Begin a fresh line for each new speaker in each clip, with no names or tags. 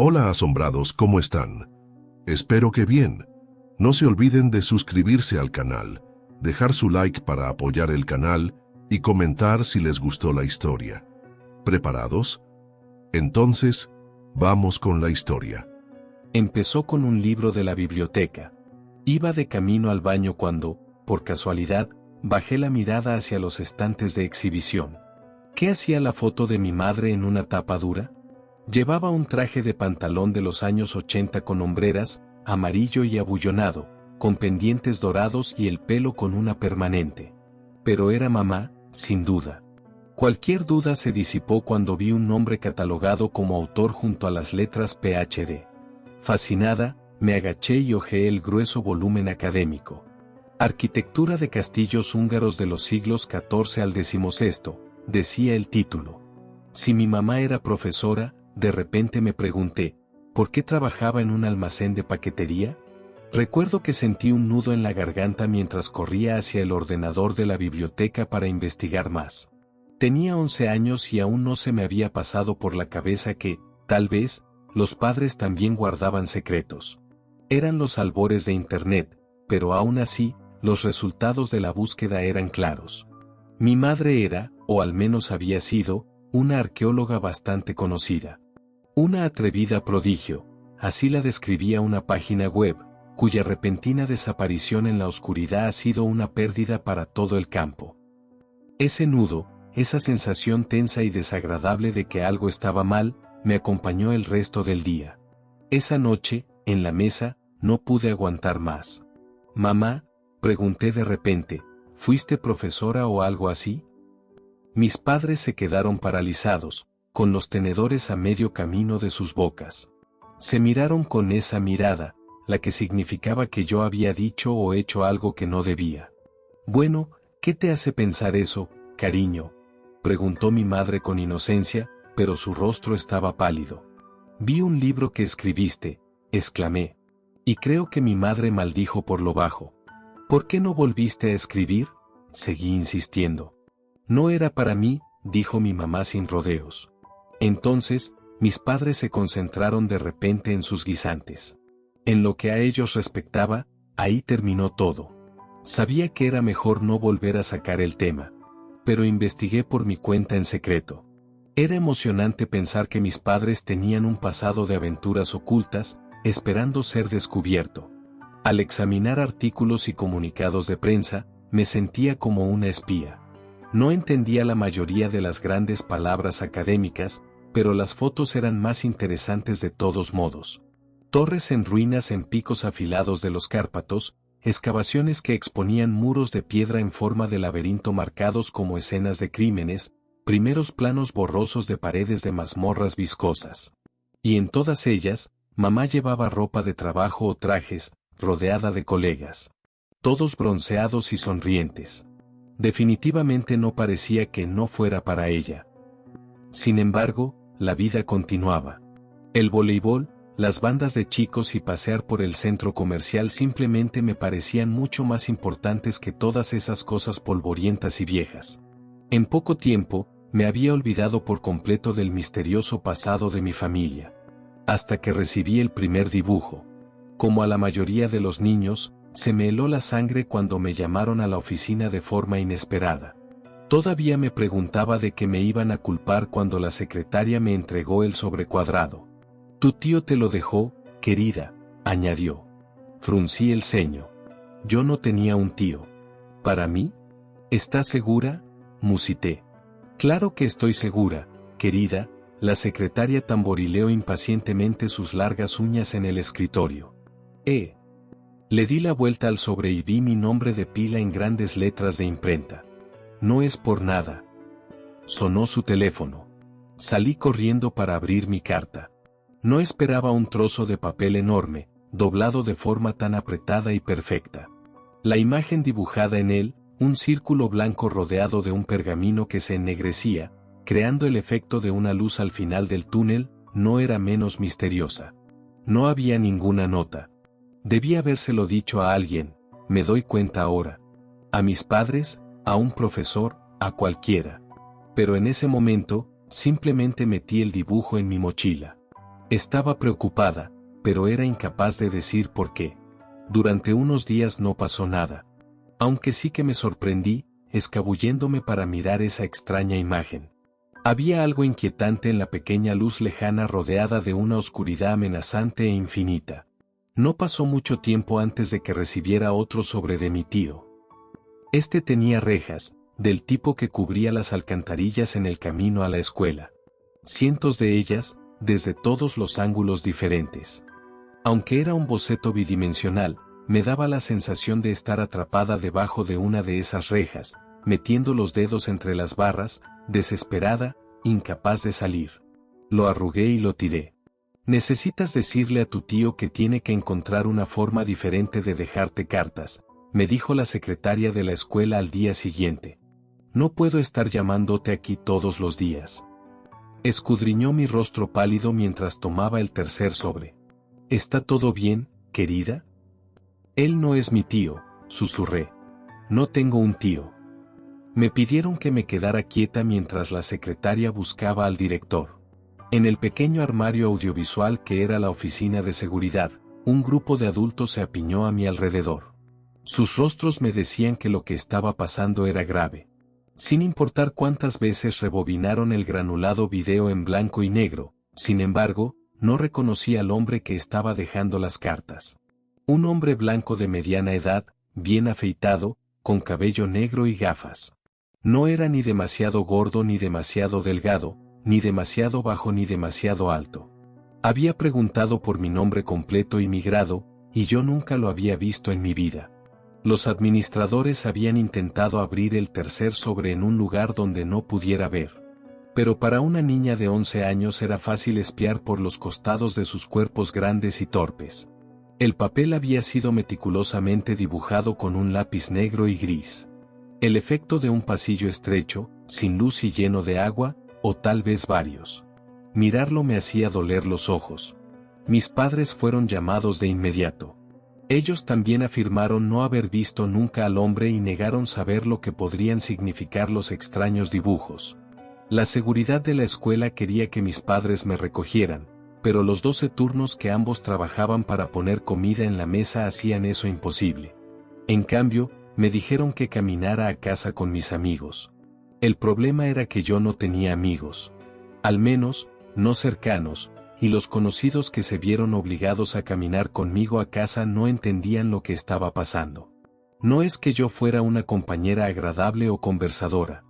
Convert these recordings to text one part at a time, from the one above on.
Hola asombrados, ¿cómo están? Espero que bien. No se olviden de suscribirse al canal, dejar su like para apoyar el canal y comentar si les gustó la historia. ¿Preparados? Entonces, vamos con la historia.
Empezó con un libro de la biblioteca. Iba de camino al baño cuando, por casualidad, bajé la mirada hacia los estantes de exhibición. ¿Qué hacía la foto de mi madre en una tapa dura? Llevaba un traje de pantalón de los años 80 con hombreras, amarillo y abullonado, con pendientes dorados y el pelo con una permanente. Pero era mamá, sin duda. Cualquier duda se disipó cuando vi un nombre catalogado como autor junto a las letras PhD. Fascinada, me agaché y hojeé el grueso volumen académico. Arquitectura de castillos húngaros de los siglos XIV al XVI, decía el título. Si mi mamá era profesora, de repente me pregunté, ¿por qué trabajaba en un almacén de paquetería? Recuerdo que sentí un nudo en la garganta mientras corría hacia el ordenador de la biblioteca para investigar más. Tenía 11 años y aún no se me había pasado por la cabeza que, tal vez, los padres también guardaban secretos. Eran los albores de Internet, pero aún así, los resultados de la búsqueda eran claros. Mi madre era, o al menos había sido, una arqueóloga bastante conocida. Una atrevida prodigio, así la describía una página web, cuya repentina desaparición en la oscuridad ha sido una pérdida para todo el campo. Ese nudo, esa sensación tensa y desagradable de que algo estaba mal, me acompañó el resto del día. Esa noche, en la mesa, no pude aguantar más. «Mamá», pregunté de repente, «¿fuiste profesora o algo así?» Mis padres se quedaron paralizados, con los tenedores a medio camino de sus bocas. Se miraron con esa mirada, la que significaba que yo había dicho o hecho algo que no debía. «Bueno, ¿qué te hace pensar eso, cariño?», preguntó mi madre con inocencia, pero su rostro estaba pálido. «Vi un libro que escribiste», exclamé. Y creo que mi madre maldijo por lo bajo. «¿Por qué no volviste a escribir?», seguí insistiendo. «No era para mí», dijo mi mamá sin rodeos. Entonces, mis padres se concentraron de repente en sus guisantes. En lo que a ellos respectaba, ahí terminó todo. Sabía que era mejor no volver a sacar el tema. Pero investigué por mi cuenta en secreto. Era emocionante pensar que mis padres tenían un pasado de aventuras ocultas, esperando ser descubierto. Al examinar artículos y comunicados de prensa, me sentía como una espía. No entendía la mayoría de las grandes palabras académicas, pero las fotos eran más interesantes de todos modos. Torres en ruinas en picos afilados de los Cárpatos, excavaciones que exponían muros de piedra en forma de laberinto marcados como escenas de crímenes, primeros planos borrosos de paredes de mazmorras viscosas. Y en todas ellas, mamá llevaba ropa de trabajo o trajes, rodeada de colegas. Todos bronceados y sonrientes. Definitivamente no parecía que no fuera para ella. Sin embargo, la vida continuaba. El voleibol, las bandas de chicos y pasear por el centro comercial simplemente me parecían mucho más importantes que todas esas cosas polvorientas y viejas. En poco tiempo, me había olvidado por completo del misterioso pasado de mi familia. Hasta que recibí el primer dibujo. Como a la mayoría de los niños, se me heló la sangre cuando me llamaron a la oficina de forma inesperada. Todavía me preguntaba de qué me iban a culpar cuando la secretaria me entregó el sobrecuadrado. «Tu tío te lo dejó, querida», añadió. Fruncí el ceño. Yo no tenía un tío. ¿Para mí? ¿Estás segura?, musité. «Claro que estoy segura, querida», la secretaria tamborileó impacientemente sus largas uñas en el escritorio. Le di la vuelta al sobre y vi mi nombre de pila en grandes letras de imprenta. «No es por nada». Sonó su teléfono. Salí corriendo para abrir mi carta. No esperaba un trozo de papel enorme, doblado de forma tan apretada y perfecta. La imagen dibujada en él, un círculo blanco rodeado de un pergamino que se ennegrecía, creando el efecto de una luz al final del túnel, no era menos misteriosa. No había ninguna nota. Debía habérselo dicho a alguien, me doy cuenta ahora. A mis padres, a un profesor, a cualquiera. Pero en ese momento, simplemente metí el dibujo en mi mochila. Estaba preocupada, pero era incapaz de decir por qué. Durante unos días no pasó nada. Aunque sí que me sorprendí, escabulléndome para mirar esa extraña imagen. Había algo inquietante en la pequeña luz lejana rodeada de una oscuridad amenazante e infinita. No pasó mucho tiempo antes de que recibiera otro sobre de mi tío. Este tenía rejas, del tipo que cubría las alcantarillas en el camino a la escuela. Cientos de ellas, desde todos los ángulos diferentes. Aunque era un boceto bidimensional, me daba la sensación de estar atrapada debajo de una de esas rejas, metiendo los dedos entre las barras, desesperada, incapaz de salir. Lo arrugué y lo tiré. Necesitas decirle a tu tío que tiene que encontrar una forma diferente de dejarte cartas, me dijo la secretaria de la escuela al día siguiente. No puedo estar llamándote aquí todos los días. Escudriñó mi rostro pálido mientras tomaba el tercer sobre. ¿Está todo bien, querida? Él no es mi tío, susurré. No tengo un tío. Me pidieron que me quedara quieta mientras la secretaria buscaba al director. En el pequeño armario audiovisual que era la oficina de seguridad, un grupo de adultos se apiñó a mi alrededor. Sus rostros me decían que lo que estaba pasando era grave. Sin importar cuántas veces rebobinaron el granulado video en blanco y negro, sin embargo, no reconocí al hombre que estaba dejando las cartas. Un hombre blanco de mediana edad, bien afeitado, con cabello negro y gafas. No era ni demasiado gordo ni demasiado delgado, ni demasiado bajo ni demasiado alto. Había preguntado por mi nombre completo y mi grado, y yo nunca lo había visto en mi vida. Los administradores habían intentado abrir el tercer sobre en un lugar donde no pudiera ver. Pero para una niña de 11 años era fácil espiar por los costados de sus cuerpos grandes y torpes. El papel había sido meticulosamente dibujado con un lápiz negro y gris. El efecto de un pasillo estrecho, sin luz y lleno de agua, o tal vez varios. Mirarlo me hacía doler los ojos. Mis padres fueron llamados de inmediato. Ellos también afirmaron no haber visto nunca al hombre y negaron saber lo que podrían significar los extraños dibujos. La seguridad de la escuela quería que mis padres me recogieran, pero los 12 turnos que ambos trabajaban para poner comida en la mesa hacían eso imposible. En cambio, me dijeron que caminara a casa con mis amigos. El problema era que yo no tenía amigos. Al menos, no cercanos, y los conocidos que se vieron obligados a caminar conmigo a casa no entendían lo que estaba pasando. No es que yo fuera una compañera agradable o conversadora.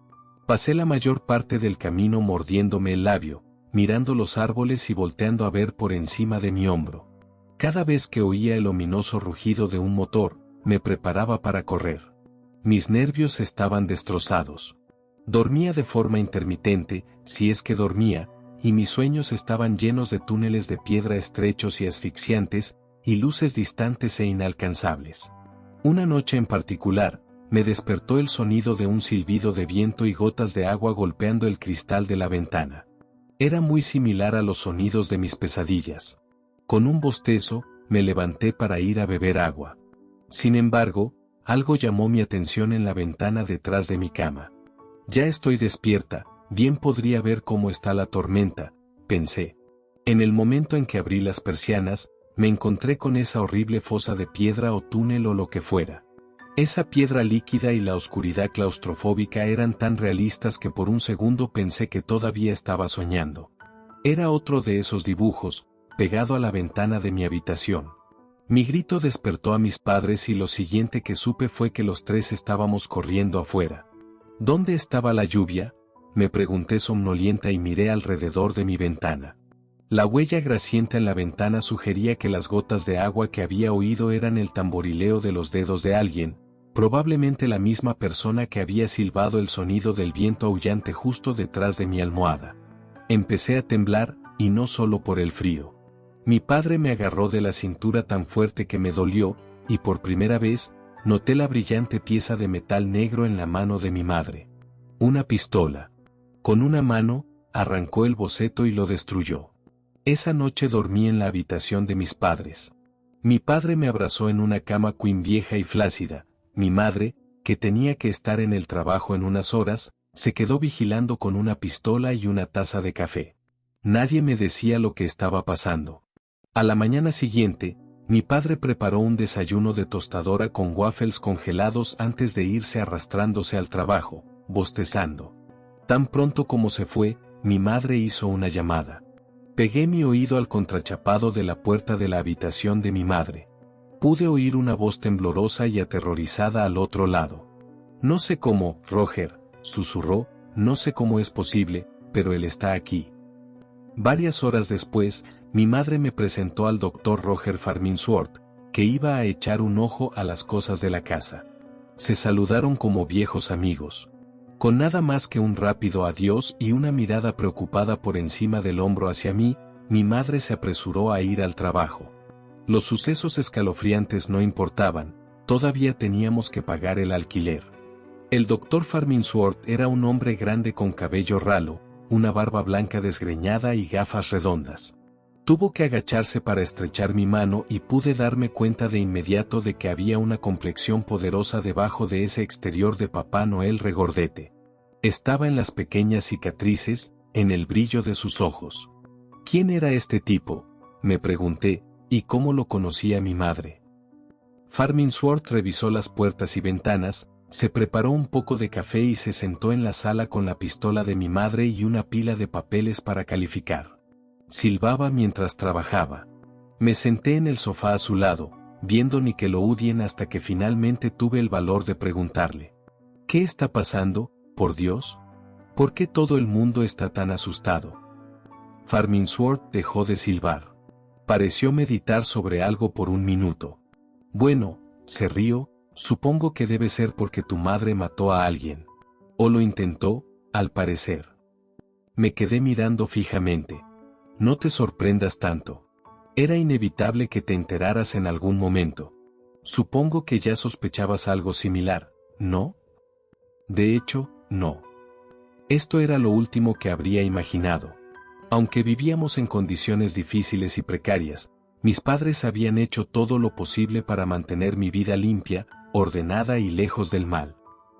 Pasé la mayor parte del camino mordiéndome el labio, mirando los árboles y volteando a ver por encima de mi hombro. Cada vez que oía el ominoso rugido de un motor, me preparaba para correr. Mis nervios estaban destrozados. Dormía de forma intermitente, si es que dormía, y mis sueños estaban llenos de túneles de piedra estrechos y asfixiantes, y luces distantes e inalcanzables. Una noche en particular, me despertó el sonido de un silbido de viento y gotas de agua golpeando el cristal de la ventana. Era muy similar a los sonidos de mis pesadillas. Con un bostezo, me levanté para ir a beber agua. Sin embargo, algo llamó mi atención en la ventana detrás de mi cama. Ya estoy despierta, bien podría ver cómo está la tormenta, pensé. En el momento en que abrí las persianas, me encontré con esa horrible fosa de piedra o túnel o lo que fuera. Esa piedra líquida y la oscuridad claustrofóbica eran tan realistas que por un segundo pensé que todavía estaba soñando. Era otro de esos dibujos, pegado a la ventana de mi habitación. Mi grito despertó a mis padres y lo siguiente que supe fue que los tres estábamos corriendo afuera. ¿Dónde estaba la lluvia?, me pregunté somnolienta y miré alrededor de mi ventana. La huella grasienta en la ventana sugería que las gotas de agua que había oído eran el tamborileo de los dedos de alguien, probablemente la misma persona que había silbado el sonido del viento aullante justo detrás de mi almohada. Empecé a temblar, y no solo por el frío. Mi padre me agarró de la cintura tan fuerte que me dolió, y por primera vez, noté la brillante pieza de metal negro en la mano de mi madre. Una pistola. Con una mano, arrancó el boceto y lo destruyó. Esa noche dormí en la habitación de mis padres. Mi padre me abrazó en una cama queen vieja y flácida. Mi madre, que tenía que estar en el trabajo en unas horas, se quedó vigilando con una pistola y una taza de café. Nadie me decía lo que estaba pasando. A la mañana siguiente, mi padre preparó un desayuno de tostadora con waffles congelados antes de irse arrastrándose al trabajo, bostezando. Tan pronto como se fue, mi madre hizo una llamada. Pegué mi oído al contrachapado de la puerta de la habitación de mi madre. Pude oír una voz temblorosa y aterrorizada al otro lado. No sé cómo, Roger, susurró, no sé cómo es posible, pero él está aquí. Varias horas después, mi madre me presentó al doctor Roger Farminsworth, que iba a echar un ojo a las cosas de la casa. Se saludaron como viejos amigos. Con nada más que un rápido adiós y una mirada preocupada por encima del hombro hacia mí, mi madre se apresuró a ir al trabajo. Los sucesos escalofriantes no importaban, todavía teníamos que pagar el alquiler. El doctor Farminsworth era un hombre grande con cabello ralo, una barba blanca desgreñada y gafas redondas. Tuvo que agacharse para estrechar mi mano y pude darme cuenta de inmediato de que había una complexión poderosa debajo de ese exterior de Papá Noel regordete. Estaba en las pequeñas cicatrices, en el brillo de sus ojos. ¿Quién era este tipo?, me pregunté, ¿y cómo lo conocía mi madre? Farminsworth revisó las puertas y ventanas, se preparó un poco de café y se sentó en la sala con la pistola de mi madre y una pila de papeles para calificar. Silbaba mientras trabajaba. Me senté en el sofá a su lado, viendo Nickelodeon hasta que finalmente tuve el valor de preguntarle: ¿qué está pasando, por Dios? ¿Por qué todo el mundo está tan asustado? Farminsworth dejó de silbar. Pareció meditar sobre algo por un minuto. Bueno, se rió, supongo que debe ser porque tu madre mató a alguien. O lo intentó, al parecer. Me quedé mirando fijamente. No te sorprendas tanto. Era inevitable que te enteraras en algún momento. Supongo que ya sospechabas algo similar, ¿no? De hecho, no. Esto era lo último que habría imaginado. Aunque vivíamos en condiciones difíciles y precarias, mis padres habían hecho todo lo posible para mantener mi vida limpia, ordenada y lejos del mal.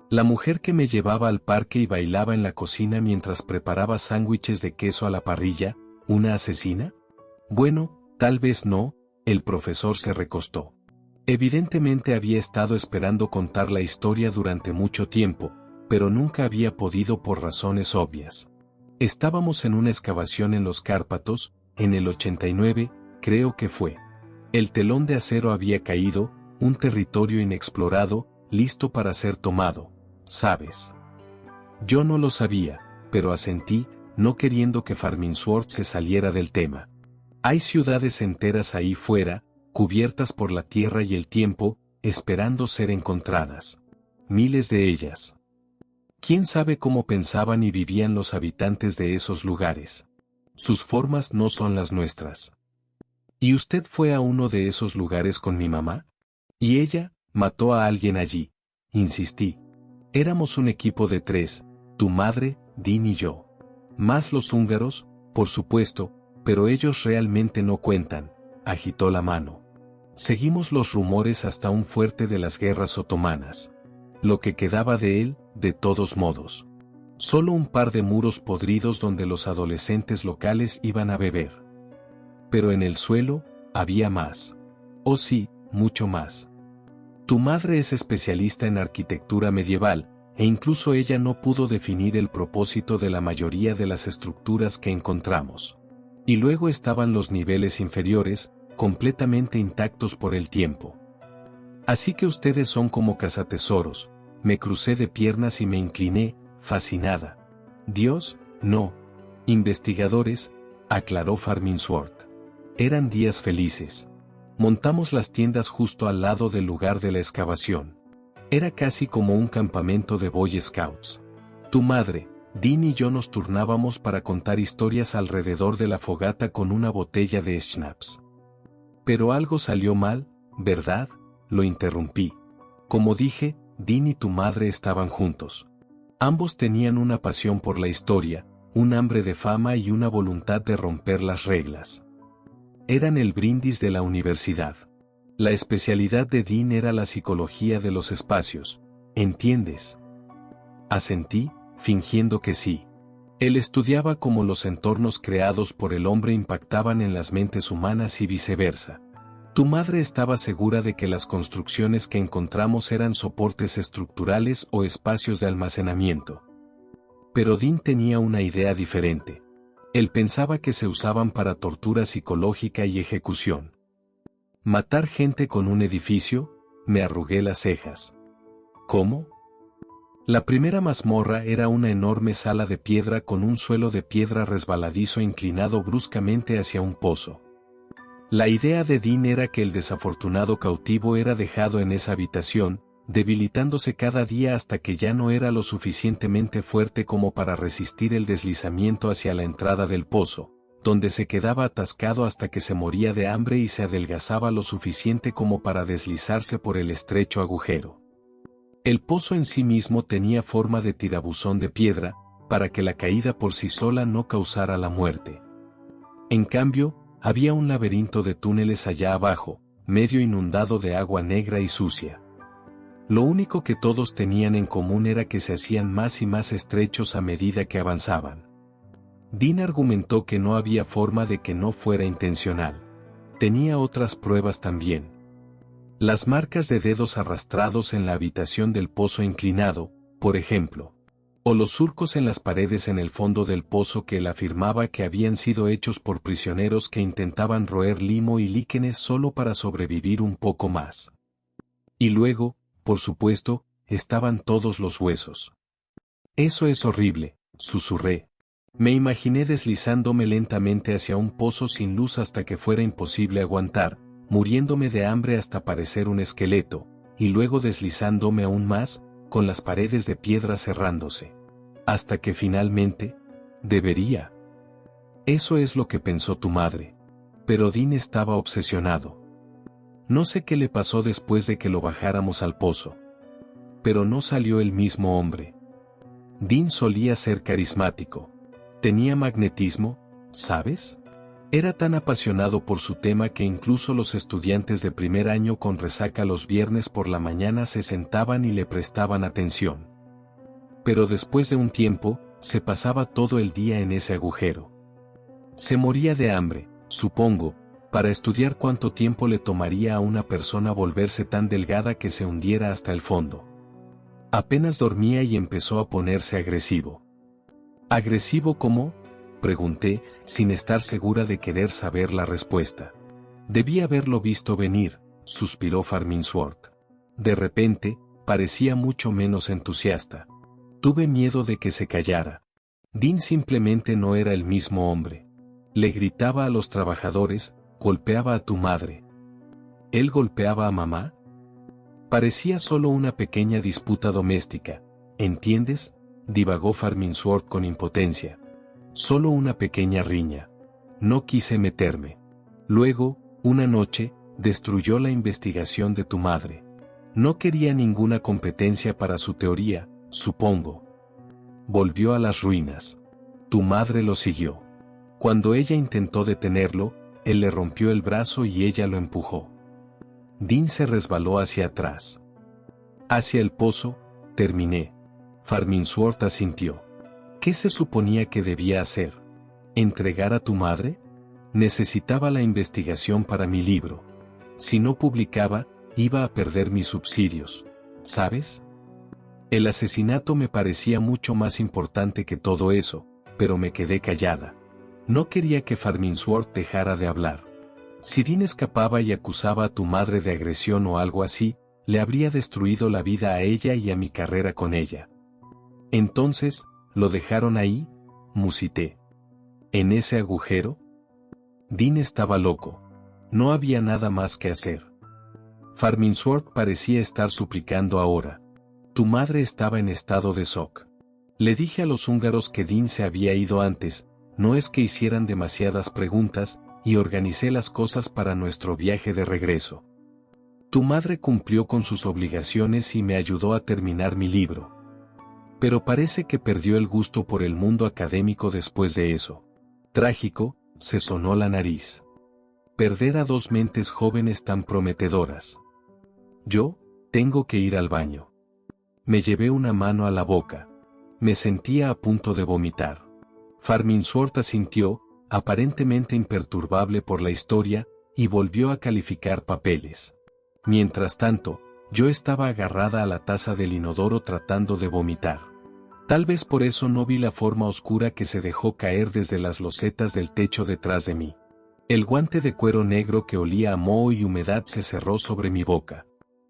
La mujer que me llevaba al parque y bailaba en la cocina mientras preparaba sándwiches de queso a la parrilla, ¿una asesina? Bueno, tal vez no, el profesor se recostó. Evidentemente había estado esperando contar la historia durante mucho tiempo, pero nunca había podido por razones obvias. Estábamos en una excavación en los Cárpatos, en el 89, creo que fue. El telón de acero había caído, un territorio inexplorado, listo para ser tomado, ¿sabes? Yo no lo sabía, pero asentí, no queriendo que Farminsworth se saliera del tema. Hay ciudades enteras ahí fuera, cubiertas por la tierra y el tiempo, esperando ser encontradas. Miles de ellas. ¿Quién sabe cómo pensaban y vivían los habitantes de esos lugares? Sus formas no son las nuestras. ¿Y usted fue a uno de esos lugares con mi mamá? ¿Y ella mató a alguien allí? Insistí. Éramos un equipo de 3, tu madre, Dean y yo. Más los húngaros, por supuesto, pero ellos realmente no cuentan, agitó la mano. Seguimos los rumores hasta un fuerte de las guerras otomanas. Lo que quedaba de él, de todos modos. Solo un par de muros podridos donde los adolescentes locales iban a beber. Pero en el suelo, había más. Oh sí, mucho más. Tu madre es especialista en arquitectura medieval, e incluso ella no pudo definir el propósito de la mayoría de las estructuras que encontramos. Y luego estaban los niveles inferiores, completamente intactos por el tiempo. Así que ustedes son como cazatesoros. Me crucé de piernas y me incliné, fascinada. Dios, no. Investigadores, aclaró Farminsworth. Eran días felices. Montamos las tiendas justo al lado del lugar de la excavación. Era casi como un campamento de Boy Scouts. Tu madre, Dean y yo nos turnábamos para contar historias alrededor de la fogata con una botella de schnapps. Pero algo salió mal, ¿verdad? Lo interrumpí. Como dije, Dean y tu madre estaban juntos. Ambos tenían una pasión por la historia, un hambre de fama y una voluntad de romper las reglas. Eran el brindis de la universidad. La especialidad de Dean era la psicología de los espacios, ¿entiendes? Asentí, fingiendo que sí. Él estudiaba cómo los entornos creados por el hombre impactaban en las mentes humanas y viceversa. Tu madre estaba segura de que las construcciones que encontramos eran soportes estructurales o espacios de almacenamiento. Pero Dean tenía una idea diferente. Él pensaba que se usaban para tortura psicológica y ejecución. ¿Matar gente con un edificio? Me arrugué las cejas. ¿Cómo? La primera mazmorra era una enorme sala de piedra con un suelo de piedra resbaladizo inclinado bruscamente hacia un pozo. La idea de Dean era que el desafortunado cautivo era dejado en esa habitación, debilitándose cada día hasta que ya no era lo suficientemente fuerte como para resistir el deslizamiento hacia la entrada del pozo, donde se quedaba atascado hasta que se moría de hambre y se adelgazaba lo suficiente como para deslizarse por el estrecho agujero. El pozo en sí mismo tenía forma de tirabuzón de piedra, para que la caída por sí sola no causara la muerte. En cambio, había un laberinto de túneles allá abajo, medio inundado de agua negra y sucia. Lo único que todos tenían en común era que se hacían más y más estrechos a medida que avanzaban. Dean argumentó que no había forma de que no fuera intencional. Tenía otras pruebas también. Las marcas de dedos arrastrados en la habitación del pozo inclinado, por ejemplo. O los surcos en las paredes en el fondo del pozo que él afirmaba que habían sido hechos por prisioneros que intentaban roer limo y líquenes solo para sobrevivir un poco más. Y luego, por supuesto, estaban todos los huesos. Eso es horrible, susurré. Me imaginé deslizándome lentamente hacia un pozo sin luz hasta que fuera imposible aguantar, muriéndome de hambre hasta parecer un esqueleto, y luego deslizándome aún más, con las paredes de piedra cerrándose. Hasta que finalmente, debería. Eso es lo que pensó tu madre. Pero Dean estaba obsesionado. No sé qué le pasó después de que lo bajáramos al pozo. Pero no salió el mismo hombre. Dean solía ser carismático. Tenía magnetismo, ¿sabes? Era tan apasionado por su tema que incluso los estudiantes de primer año con resaca los viernes por la mañana se sentaban y le prestaban atención. Pero después de un tiempo, se pasaba todo el día en ese agujero. Se moría de hambre, supongo, para estudiar cuánto tiempo le tomaría a una persona volverse tan delgada que se hundiera hasta el fondo. Apenas dormía y empezó a ponerse agresivo. ¿Agresivo cómo? Pregunté, sin estar segura de querer saber la respuesta. Debí haberlo visto venir, suspiró Farminsworth. De repente, parecía mucho menos entusiasta. Tuve miedo de que se callara. Dean simplemente no era el mismo hombre. Le gritaba a los trabajadores, golpeaba a tu madre. ¿Él golpeaba a mamá? Parecía solo una pequeña disputa doméstica, ¿entiendes? Divagó Farminsworth con impotencia. Solo una pequeña riña. No quise meterme. Luego, una noche, destruyó la investigación de tu madre. No quería ninguna competencia para su teoría, supongo. Volvió a las ruinas. Tu madre lo siguió. Cuando ella intentó detenerlo, él le rompió el brazo y ella lo empujó. Dean se resbaló hacia atrás. Hacia el pozo, terminé. Farminsworth asintió. ¿Qué se suponía que debía hacer? ¿Entregar a tu madre? Necesitaba la investigación para mi libro. Si no publicaba, iba a perder mis subsidios. ¿Sabes? El asesinato me parecía mucho más importante que todo eso, pero me quedé callada. No quería que Farminsworth dejara de hablar. Si Dean escapaba y acusaba a tu madre de agresión o algo así, le habría destruido la vida a ella y a mi carrera con ella. Entonces, ¿lo dejaron ahí? Musité. ¿En ese agujero? Dean estaba loco. No había nada más que hacer. Farminsworth parecía estar suplicando ahora. Tu madre estaba en estado de shock. Le dije a los húngaros que Dean se había ido antes, no es que hicieran demasiadas preguntas, y organicé las cosas para nuestro viaje de regreso. Tu madre cumplió con sus obligaciones y me ayudó a terminar mi libro. Pero parece que perdió el gusto por el mundo académico después de eso. Trágico, se sonó la nariz. Perder a dos mentes jóvenes tan prometedoras. Yo, tengo que ir al baño. Me llevé una mano a la boca. Me sentía a punto de vomitar. Farminsworth asintió, aparentemente imperturbable por la historia, y volvió a calificar papeles. Mientras tanto, yo estaba agarrada a la taza del inodoro tratando de vomitar. Tal vez por eso no vi la forma oscura que se dejó caer desde las losetas del techo detrás de mí. El guante de cuero negro que olía a moho y humedad se cerró sobre mi boca.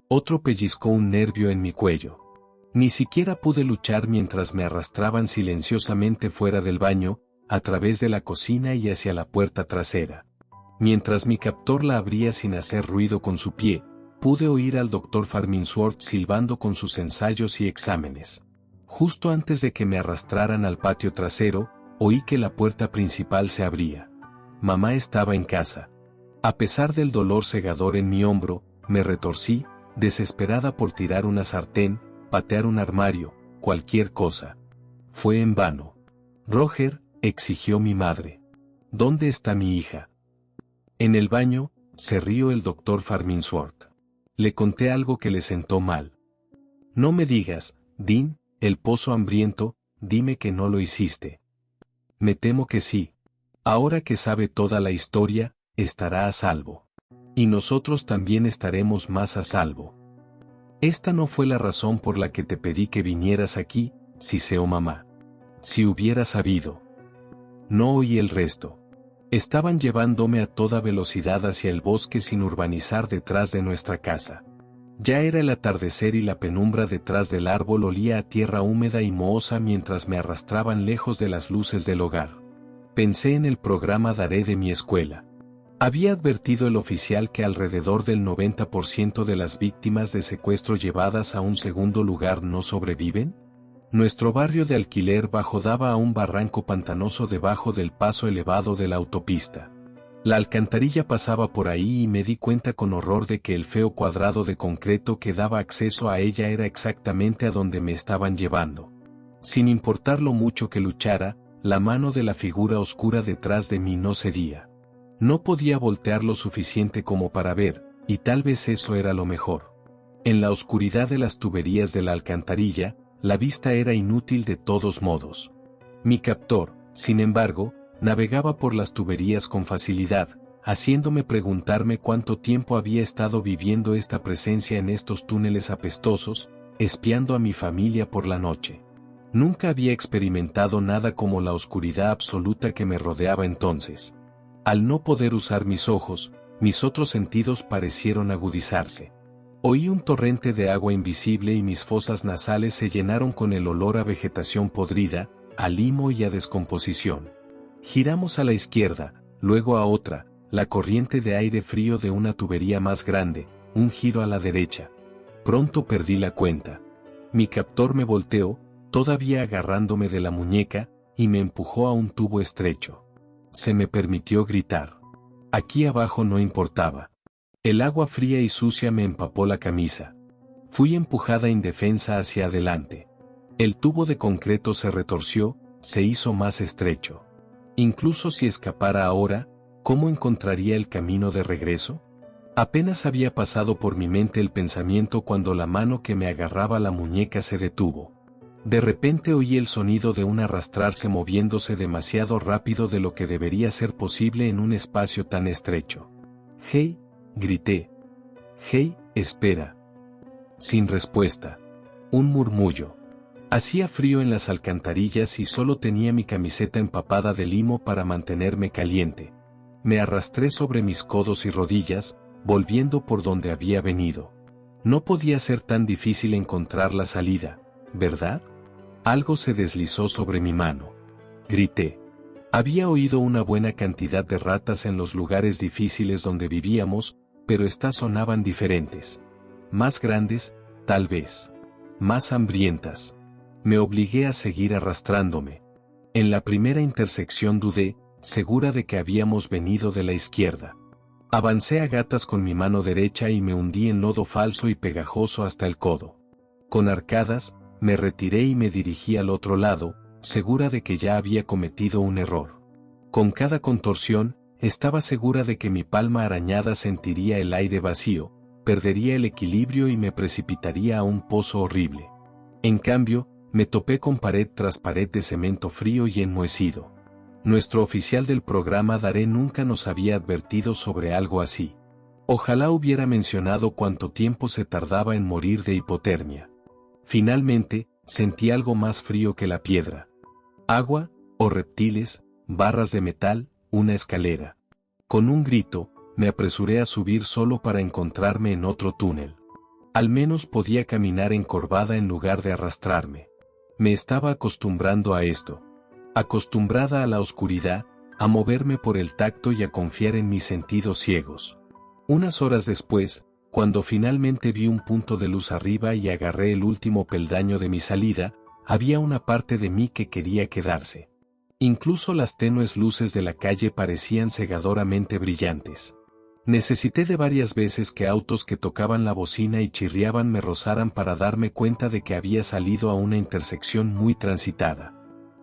Otro pellizcó un nervio en mi cuello. Ni siquiera pude luchar mientras me arrastraban silenciosamente fuera del baño, a través de la cocina y hacia la puerta trasera. Mientras mi captor la abría sin hacer ruido con su pie, pude oír al Dr. Farminsworth silbando con sus ensayos y exámenes. Justo antes de que me arrastraran al patio trasero, oí que la puerta principal se abría. Mamá estaba en casa. A pesar del dolor cegador en mi hombro, me retorcí, desesperada por tirar una sartén, patear un armario, cualquier cosa. Fue en vano. Roger, exigió mi madre. ¿Dónde está mi hija? En el baño, se rió el Dr. Farminsworth. Le conté algo que le sentó mal. No me digas, Dean, el pozo hambriento, dime que no lo hiciste. Me temo que sí. Ahora que sabe toda la historia, estará a salvo. Y nosotros también estaremos más a salvo. Esta no fue la razón por la que te pedí que vinieras aquí, siseó mamá. Si hubiera sabido. No oí el resto. Estaban llevándome a toda velocidad hacia el bosque sin urbanizar detrás de nuestra casa. Ya era el atardecer y la penumbra detrás del árbol olía a tierra húmeda y mohosa mientras me arrastraban lejos de las luces del hogar. Pensé en el programa Daré de mi escuela. Había advertido el oficial que alrededor del 90% de las víctimas de secuestro llevadas a un segundo lugar no sobreviven. Nuestro barrio de alquiler bajo daba a un barranco pantanoso debajo del paso elevado de la autopista. La alcantarilla pasaba por ahí y me di cuenta con horror de que el feo cuadrado de concreto que daba acceso a ella era exactamente a donde me estaban llevando. Sin importar lo mucho que luchara, la mano de la figura oscura detrás de mí no cedía. No podía voltear lo suficiente como para ver, y tal vez eso era lo mejor. En la oscuridad de las tuberías de la alcantarilla, la vista era inútil de todos modos. Mi captor, sin embargo, navegaba por las tuberías con facilidad, haciéndome preguntarme cuánto tiempo había estado viviendo esta presencia en estos túneles apestosos, espiando a mi familia por la noche. Nunca había experimentado nada como la oscuridad absoluta que me rodeaba entonces. Al no poder usar mis ojos, mis otros sentidos parecieron agudizarse. Oí un torrente de agua invisible y mis fosas nasales se llenaron con el olor a vegetación podrida, a limo y a descomposición. Giramos a la izquierda, luego a otra, la corriente de aire frío de una tubería más grande, un giro a la derecha. Pronto perdí la cuenta. Mi captor me volteó, todavía agarrándome de la muñeca, y me empujó a un tubo estrecho. Se me permitió gritar. Aquí abajo no importaba. El agua fría y sucia me empapó la camisa. Fui empujada indefensa hacia adelante. El tubo de concreto se retorció, se hizo más estrecho. Incluso si escapara ahora, ¿cómo encontraría el camino de regreso? Apenas había pasado por mi mente el pensamiento cuando la mano que me agarraba la muñeca se detuvo. De repente oí el sonido de un arrastrarse moviéndose demasiado rápido de lo que debería ser posible en un espacio tan estrecho. «¡Hey!», grité. «¡Hey, espera!». Sin respuesta. Un murmullo. Hacía frío en las alcantarillas y solo tenía mi camiseta empapada de limo para mantenerme caliente. Me arrastré sobre mis codos y rodillas, volviendo por donde había venido. No podía ser tan difícil encontrar la salida, ¿verdad? Algo se deslizó sobre mi mano. Grité. Había oído una buena cantidad de ratas en los lugares difíciles donde vivíamos, pero estas sonaban diferentes. Más grandes, tal vez. Más hambrientas. Me obligué a seguir arrastrándome. En la primera intersección dudé, segura de que habíamos venido de la izquierda. Avancé a gatas con mi mano derecha y me hundí en lodo falso y pegajoso hasta el codo. Con arcadas, me retiré y me dirigí al otro lado, segura de que ya había cometido un error. Con cada contorsión, estaba segura de que mi palma arañada sentiría el aire vacío, perdería el equilibrio y me precipitaría a un pozo horrible. En cambio, me topé con pared tras pared de cemento frío y enmohecido. Nuestro oficial del programa Daré nunca nos había advertido sobre algo así. Ojalá hubiera mencionado cuánto tiempo se tardaba en morir de hipotermia. Finalmente, sentí algo más frío que la piedra. Agua, o reptiles, barras de metal, una escalera. Con un grito, me apresuré a subir solo para encontrarme en otro túnel. Al menos podía caminar encorvada en lugar de arrastrarme. Me estaba acostumbrando a esto. Acostumbrada a la oscuridad, a moverme por el tacto y a confiar en mis sentidos ciegos. Unas horas después, cuando finalmente vi un punto de luz arriba y agarré el último peldaño de mi salida, había una parte de mí que quería quedarse. Incluso las tenues luces de la calle parecían cegadoramente brillantes. Necesité de varias veces que autos que tocaban la bocina y chirriaban me rozaran para darme cuenta de que había salido a una intersección muy transitada.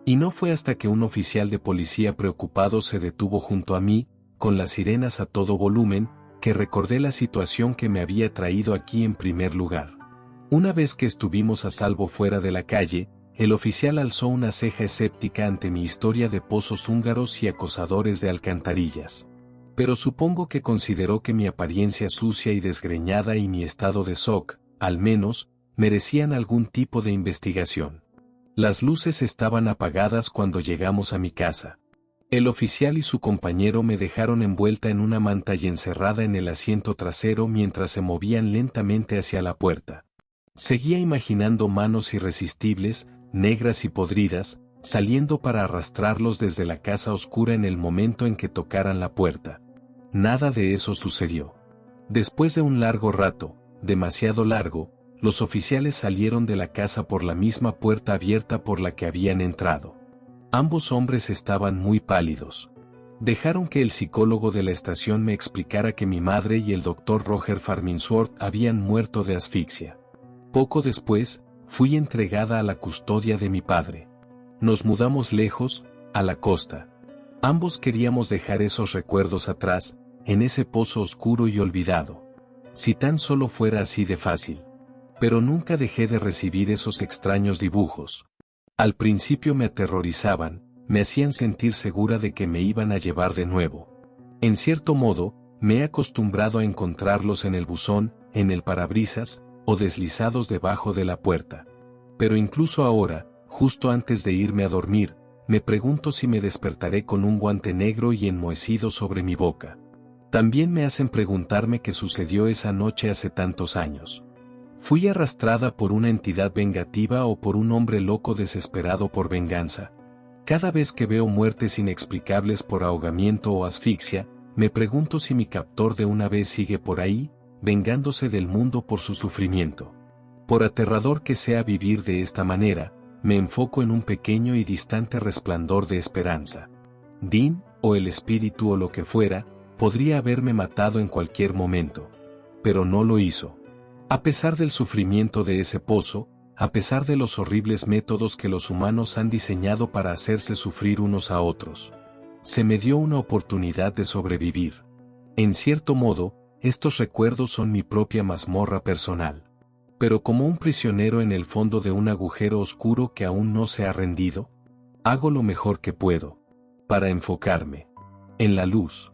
Y no fue hasta que un oficial de policía preocupado se detuvo junto a mí, con las sirenas a todo volumen, que recordé la situación que me había traído aquí en primer lugar. Una vez que estuvimos a salvo fuera de la calle, el oficial alzó una ceja escéptica ante mi historia de pozos húngaros y acosadores de alcantarillas. Pero supongo que consideró que mi apariencia sucia y desgreñada y mi estado de shock, al menos, merecían algún tipo de investigación. Las luces estaban apagadas cuando llegamos a mi casa. El oficial y su compañero me dejaron envuelta en una manta y encerrada en el asiento trasero mientras se movían lentamente hacia la puerta. Seguía imaginando manos irresistibles, negras y podridas, saliendo para arrastrarlos desde la casa oscura en el momento en que tocaran la puerta. Nada de eso sucedió. Después de un largo rato, demasiado largo, los oficiales salieron de la casa por la misma puerta abierta por la que habían entrado. Ambos hombres estaban muy pálidos. Dejaron que el psicólogo de la estación me explicara que mi madre y el doctor Roger Farminsworth habían muerto de asfixia. Poco después, fui entregada a la custodia de mi padre. Nos mudamos lejos, a la costa. Ambos queríamos dejar esos recuerdos atrás, en ese pozo oscuro y olvidado. Si tan solo fuera así de fácil. Pero nunca dejé de recibir esos extraños dibujos. Al principio me aterrorizaban, me hacían sentir segura de que me iban a llevar de nuevo. En cierto modo, me he acostumbrado a encontrarlos en el buzón, en el parabrisas, o deslizados debajo de la puerta. Pero incluso ahora, justo antes de irme a dormir, me pregunto si me despertaré con un guante negro y enmohecido sobre mi boca. También me hacen preguntarme qué sucedió esa noche hace tantos años. ¿Fui arrastrada por una entidad vengativa o por un hombre loco desesperado por venganza? Cada vez que veo muertes inexplicables por ahogamiento o asfixia, me pregunto si mi captor de una vez sigue por ahí, vengándose del mundo por su sufrimiento. Por aterrador que sea vivir de esta manera, me enfoco en un pequeño y distante resplandor de esperanza. Dean, o el espíritu o lo que fuera, podría haberme matado en cualquier momento. Pero no lo hizo. A pesar del sufrimiento de ese pozo, a pesar de los horribles métodos que los humanos han diseñado para hacerse sufrir unos a otros, se me dio una oportunidad de sobrevivir. En cierto modo, estos recuerdos son mi propia mazmorra personal. Pero como un prisionero en el fondo de un agujero oscuro que aún no se ha rendido, hago lo mejor que puedo, para enfocarme en la luz.